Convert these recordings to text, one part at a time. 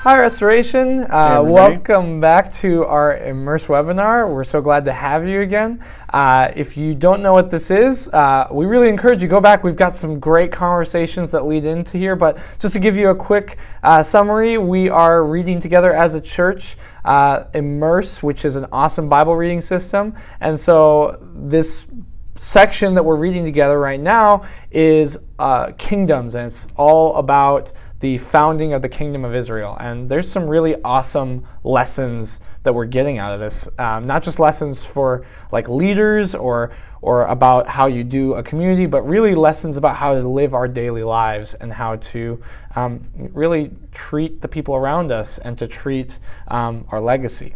Hi, Restoration. Welcome back to our Immerse webinar. We're so glad to have you again. If you don't know what this is, we really encourage you to go back. We've got some great conversations that lead into here, but just to give you a quick summary, we are reading together as a church Immerse, which is an awesome Bible reading system. And so this section that we're reading together right now is Kingdoms, and it's all about the founding of the Kingdom of Israel. And there's some really awesome lessons that we're getting out of this. Not just lessons for like leaders or about how you do a community, but really lessons about how to live our daily lives and how to really treat the people around us and to treat our legacy.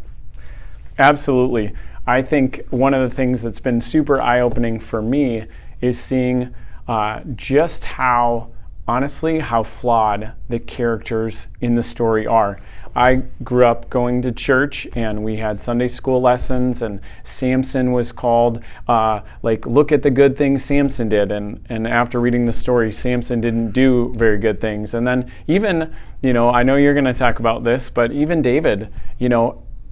Absolutely. I think one of the things that's been super eye-opening for me is seeing just how flawed the characters in the story are. I grew up going to church, and we had Sunday school lessons, and Samson was called, look at the good things Samson did. And after reading the story, Samson didn't do very good things. And then even, I know you're going to talk about this, but even David,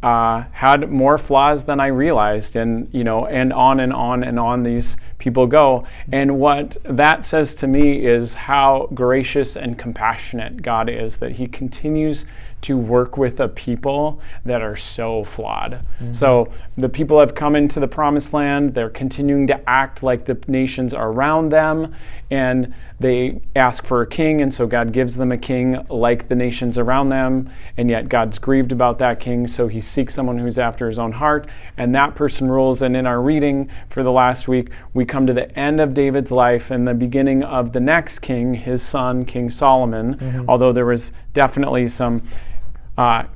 had more flaws than I realized, and on these people go. And what that says to me is how gracious and compassionate God is, that He continues to work with a people that are so flawed. Mm-hmm. So the people have come into the promised land, they're continuing to act like the nations around them, and they ask for a king, and so God gives them a king like the nations around them, and yet God's grieved about that king, so He seeks someone who's after His own heart, and that person rules. And in our reading for the last week, we come to the end of David's life and the beginning of the next king, his son, King Solomon, mm-hmm. although there was definitely some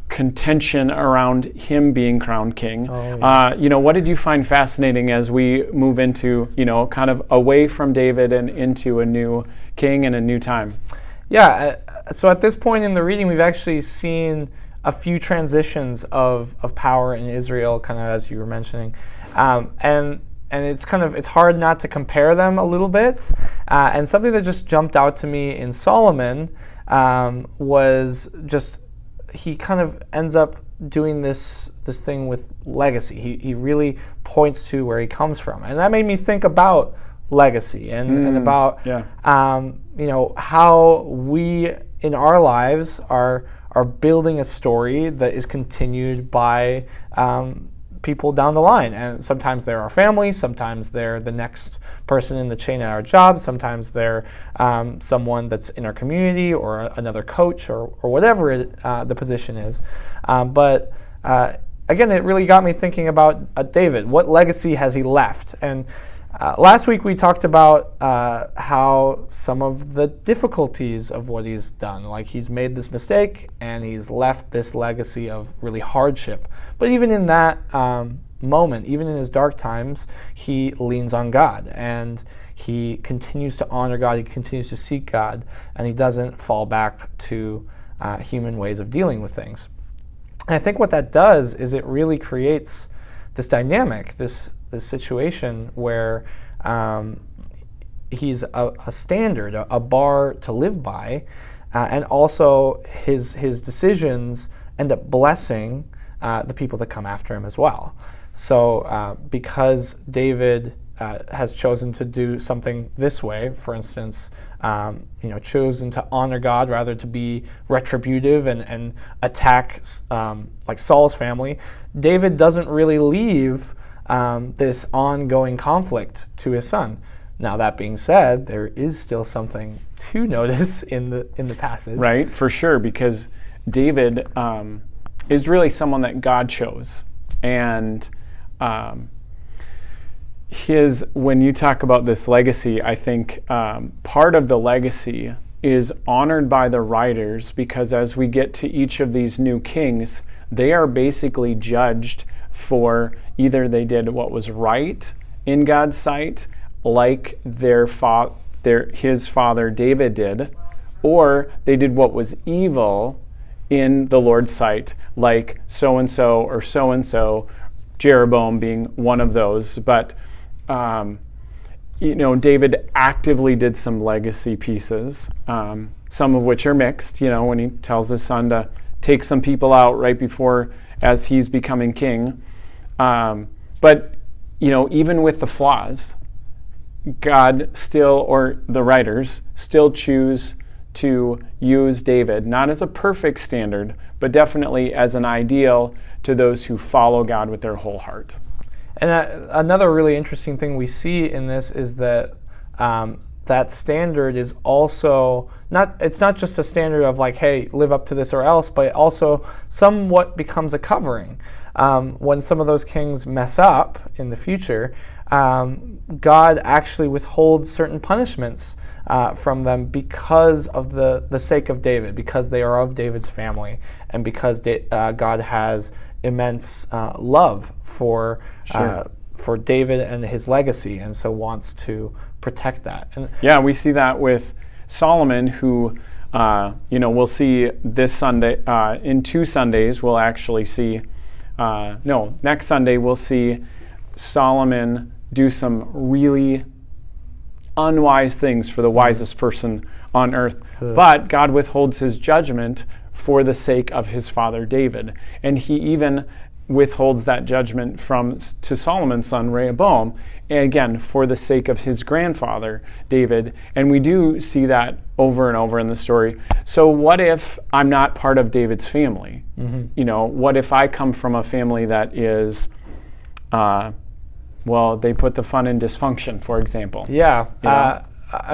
contention around him being crowned king. Oh, yes. What did you find fascinating as we move into, kind of away from David and into a new king and a new time? Yeah, so at this point in the reading, we've actually seen a few transitions of power in Israel, kind of as you were mentioning. And it's hard not to compare them a little bit. And something that just jumped out to me in Solomon was just, he kind of ends up doing this thing with legacy. He really points to where he comes from, and that made me think about legacy and about how we in our lives are building a story that is continued by people down the line. And sometimes they're our family, sometimes they're the next person in the chain at our job, sometimes they're someone that's in our community or another coach or whatever the position is. But again, it really got me thinking about David. What legacy has he left? And last week we talked about how some of the difficulties of what he's done, like he's made this mistake and he's left this legacy of really hardship. But even in that moment, even in his dark times, he leans on God and he continues to honor God, he continues to seek God, and he doesn't fall back to human ways of dealing with things. And I think what that does is it really creates this dynamic, this situation where he's a standard, a bar to live by, and also his decisions end up blessing the people that come after him as well. So because David has chosen to do something this way, for instance, chosen to honor God rather to be retributive and attack like Saul's family, David doesn't really leave this ongoing conflict to his son. Now, that being said, there is still something to notice in the passage. Right, for sure, because David is really someone that God chose. And when you talk about this legacy, I think part of the legacy is honored by the writers, because as we get to each of these new kings, they are basically judged for either they did what was right in God's sight, like his father David did, or they did what was evil in the Lord's sight, like so-and-so or so-and-so, Jeroboam being one of those. But David actively did some legacy pieces, some of which are mixed, when he tells his son to take some people out right before as he's becoming king. But even with the flaws, God still, or the writers still choose to use David, not as a perfect standard, but definitely as an ideal to those who follow God with their whole heart. And another really interesting thing we see in this is that that standard is also it's not just a standard of like, hey, live up to this or else, but it also somewhat becomes a covering. When some of those kings mess up in the future, God actually withholds certain punishments from them because of the sake of David, because they are of David's family, and because God has immense love for David and his legacy, and so wants to protect that. And we see that with Solomon, who we'll see this Sunday. In 2 Sundays, we'll actually see. Next Sunday we'll see Solomon do some really unwise things for the wisest person on earth. But God withholds his judgment for the sake of his father David. And he even withholds that judgment to Solomon's son Rehoboam, and again, for the sake of his grandfather David. And we do see that over and over in the story. So what if I'm not part of David's family? Mm-hmm. What if I come from a family that is, they put the fun in dysfunction, for example. Yeah.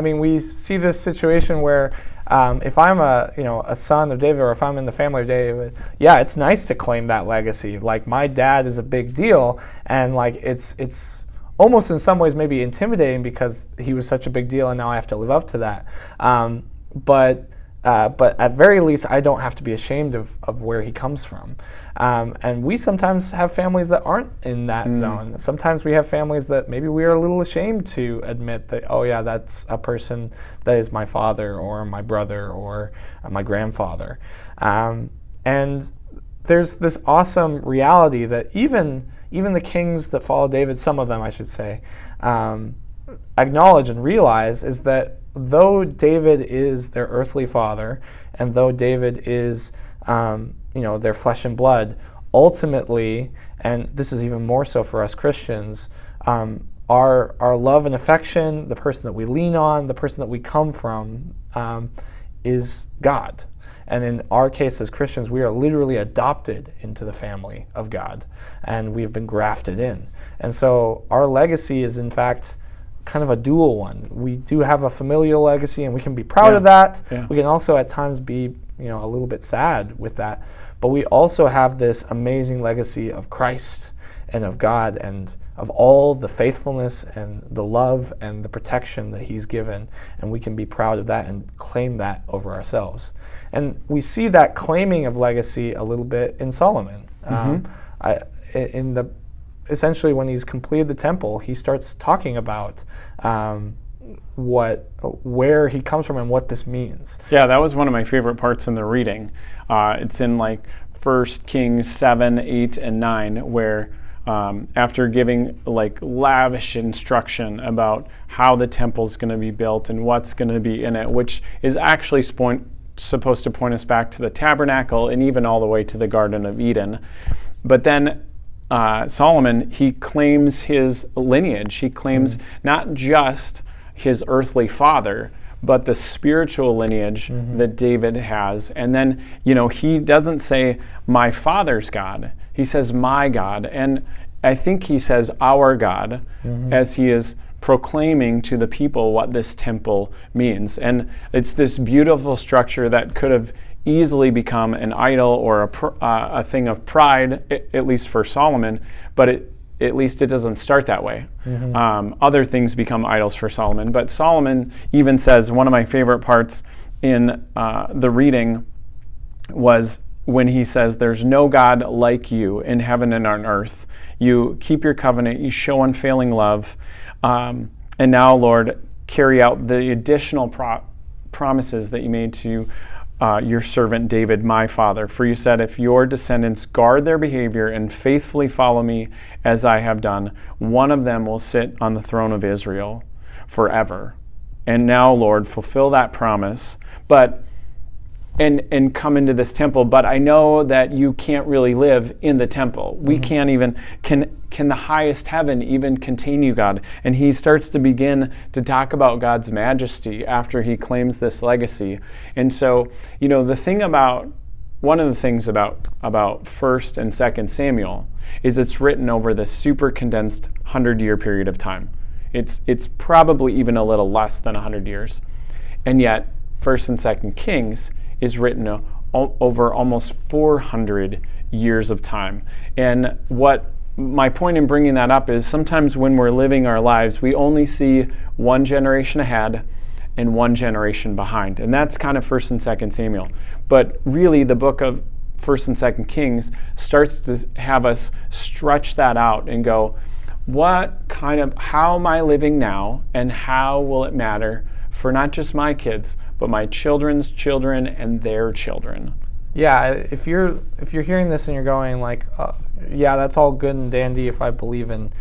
We see this situation where if I'm a son of David, or if I'm in the family of David, it's nice to claim that legacy. Like, my dad is a big deal, and like it's almost in some ways maybe intimidating because he was such a big deal, and now I have to live up to that. But at very least, I don't have to be ashamed of where he comes from. And we sometimes have families that aren't in that zone. Sometimes we have families that maybe we are a little ashamed to admit that, that's a person that is my father or my brother or my grandfather. And there's this awesome reality that even the kings that follow David, some of them I should say, acknowledge and realize is that though David is their earthly father, and though David is their flesh and blood, ultimately, and this is even more so for us Christians, our love and affection, the person that we lean on, the person that we come from, is God. And in our case as Christians, we are literally adopted into the family of God, and we've been grafted in. And so our legacy is in fact kind of a dual one. We do have a familial legacy, and we can be proud of that. Yeah. We can also at times be, a little bit sad with that. But we also have this amazing legacy of Christ and of God and of all the faithfulness and the love and the protection that he's given. And we can be proud of that and claim that over ourselves. And we see that claiming of legacy a little bit in Solomon. Essentially, when he's completed the temple, he starts talking about where he comes from and what this means. Yeah, that was one of my favorite parts in the reading. It's in 1 Kings 7, 8, and 9, where after giving lavish instruction about how the temple's going to be built and what's going to be in it, which is actually supposed to point us back to the tabernacle and even all the way to the Garden of Eden. But then Solomon, he claims his lineage. He claims not just his earthly father, but the spiritual lineage that David has. And then, he doesn't say, my father's God. He says, my God. And I think he says, our God, as he is proclaiming to the people what this temple means. And it's this beautiful structure that could have easily become an idol or a thing of pride, at least for Solomon, but at least it doesn't start that way. Other things become idols for Solomon, but Solomon even says, one of my favorite parts in the reading was when he says, there's no God like you in heaven and on earth. You keep your covenant, you show unfailing love, and now, Lord, carry out the additional promises that you made to your servant David, my father. For you said, if your descendants guard their behavior and faithfully follow me as I have done, one of them will sit on the throne of Israel forever. And now, Lord, fulfill that promise. But and come into this temple, but I know that you can't really live in the temple. We can't even, can the highest heaven even contain you, God? And he starts to begin to talk about God's majesty after he claims this legacy. And so, one of the things about 1st and 2nd Samuel is it's written over this super condensed 100-year period of time. It's probably even a little less than 100 years. And yet, 1st and 2nd Kings is written over almost 400 years of time. And what my point in bringing that up is sometimes when we're living our lives, we only see one generation ahead and one generation behind. And that's kind of 1st and 2nd Samuel. But really, the book of 1st and 2nd Kings starts to have us stretch that out and go, how am I living now, and how will it matter for not just my kids, but my children's children and their children? Yeah, if you're hearing this and you're going like, yeah, that's all good and dandy if I believe in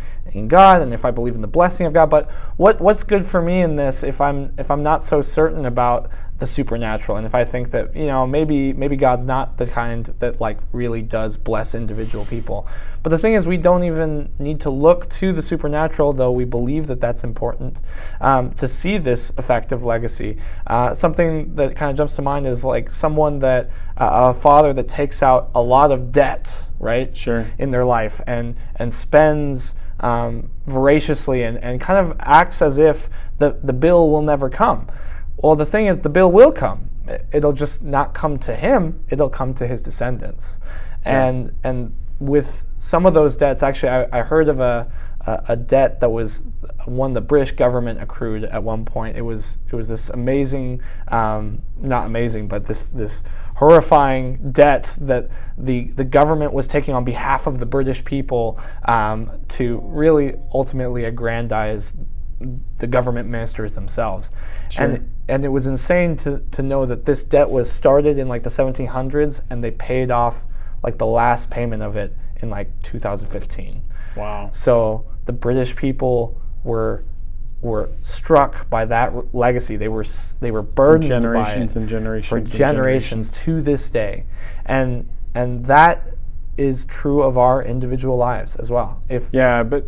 God and if I believe in the blessing of God, but what's good for me in this if I'm not so certain about the supernatural, and if I think that maybe God's not the kind that like really does bless individual people. But the thing is, we don't even need to look to the supernatural, though we believe that that's important, to see this effective legacy. Something that kind of jumps to mind is like someone that a father that takes out a lot of debt, right? Sure. In their life and spends voraciously and kind of acts as if the bill will never come. Well, the thing is, the bill will come. It'll just not come to him. It'll come to his descendants. Yeah. And with some of those debts, actually, I heard of a debt that was one the British government accrued at one point. It was this amazing, not amazing, but this horrifying debt that the government was taking on behalf of the British people to really ultimately aggrandize the government ministers themselves. Sure. And it was insane to know that this debt was started in like the 1700s, and they paid off like the last payment of it in like 2015. Wow. So the British people were struck by that legacy. They were burdened generations by it and generations for and generations to this day, and that is true of our individual lives as well. But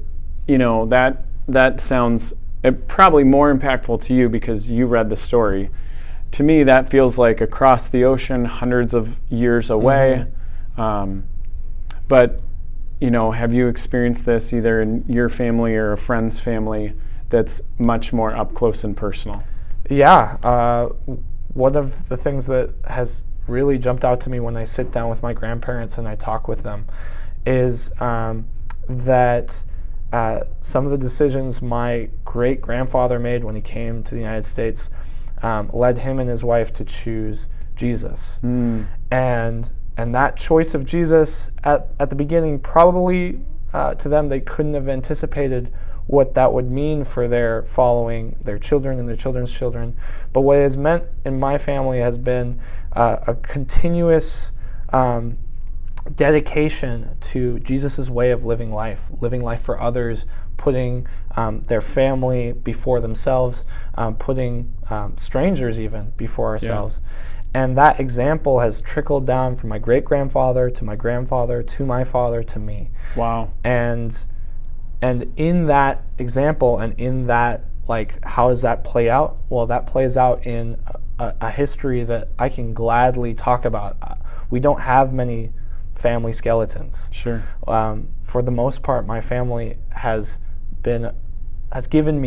that sounds probably more impactful to you because you read the story. To me, that feels like across the ocean, hundreds of years away. But have you experienced this either in your family or a friend's family that's much more up close and personal? Yeah. One of the things that has really jumped out to me when I sit down with my grandparents and I talk with them is that some of the decisions my great-grandfather made when he came to the United States led him and his wife to choose Jesus. And that choice of Jesus at the beginning, probably to them, they couldn't have anticipated what that would mean for their following, their children and their children's children. But what it has meant in my family has been a continuous dedication to Jesus' way of living life for others, putting their family before themselves, putting strangers even before ourselves. Yeah. And that example has trickled down from my great-grandfather to my grandfather to my father to me. Wow. And in that example and in that, like, how does that play out? Well, that plays out in a history that I can gladly talk about. We don't have many family skeletons. Sure. For the most part, my family has gifted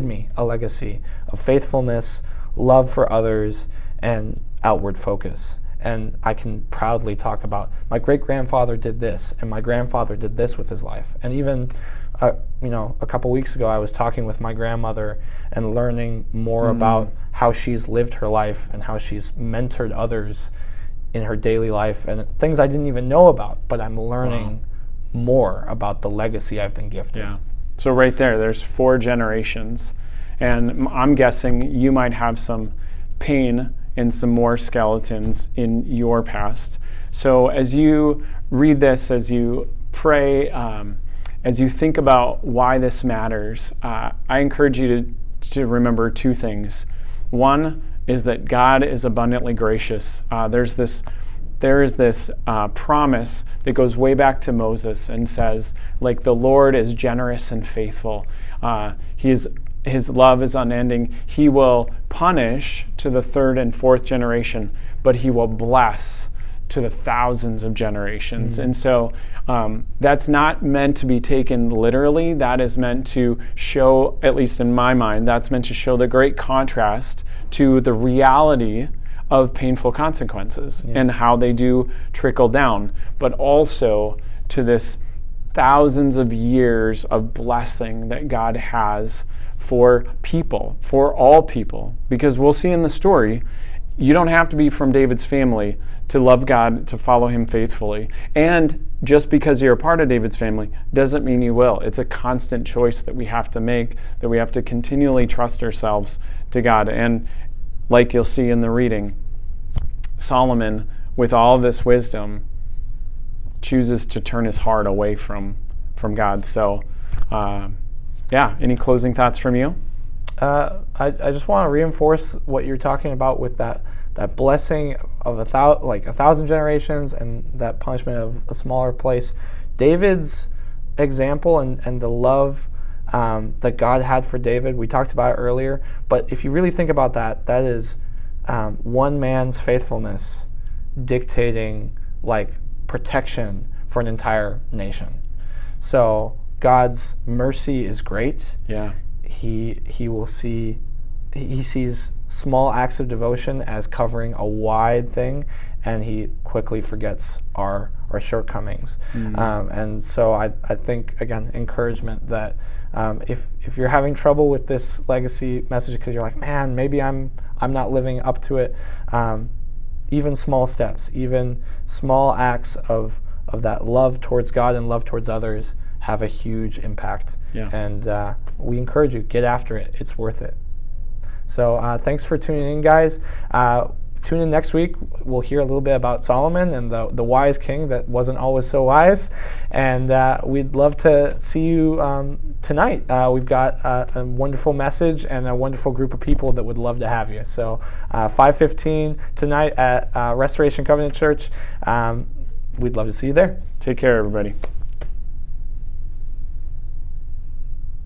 me a legacy of faithfulness, love for others, and outward focus. And I can proudly talk about my great-grandfather did this, and my grandfather did this with his life. And even, a couple weeks ago, I was talking with my grandmother and learning more about how she's lived her life and how she's mentored others in her daily life, and things I didn't even know about, but I'm learning more about the legacy I've been gifted. Yeah. So right there's 4 generations, and I'm guessing you might have some pain and some more skeletons in your past. So as you read this, as you pray, as you think about why this matters, I encourage you to remember 2 things. One is that God is abundantly gracious. There is this promise that goes way back to Moses and says, like, the Lord is generous and faithful. His love is unending. He will punish to the third and fourth generation, but he will bless to the thousands of generations. And so that's not meant to be taken literally. That is meant to show, at least in my mind, that's meant to show the great contrast to the reality of painful consequences and how they do trickle down, but also to this thousands of years of blessing that God has for people, for all people. Because we'll see in the story, you don't have to be from David's family to love God, to follow him faithfully. And just because you're a part of David's family doesn't mean you will. It's a constant choice that we have to make, that we have to continually trust ourselves to God. And like you'll see in the reading, Solomon, with all this wisdom, chooses to turn his heart away from God. So, any closing thoughts from you? I just want to reinforce what you're talking about with that blessing of 1,000 generations and that punishment of a smaller place. David's example and the love that God had for David, we talked about it earlier, but if you really think about that is one man's faithfulness dictating protection for an entire nation. So God's mercy is great. Yeah. He sees small acts of devotion as covering a wide thing, and he quickly forgets our shortcomings. And so I think, again, encouragement that if you're having trouble with this legacy message because you're like, man, maybe I'm not living up to it, even small steps, even small acts of that love towards God and love towards others have a huge impact. Yeah. And we encourage you, get after it. It's worth it. So thanks for tuning in, guys. Tune in next week. We'll hear a little bit about Solomon and the wise king that wasn't always so wise. And we'd love to see you tonight. We've got a wonderful message and a wonderful group of people that would love to have you. So 5:15 tonight at Restoration Covenant Church. We'd love to see you there. Take care, everybody.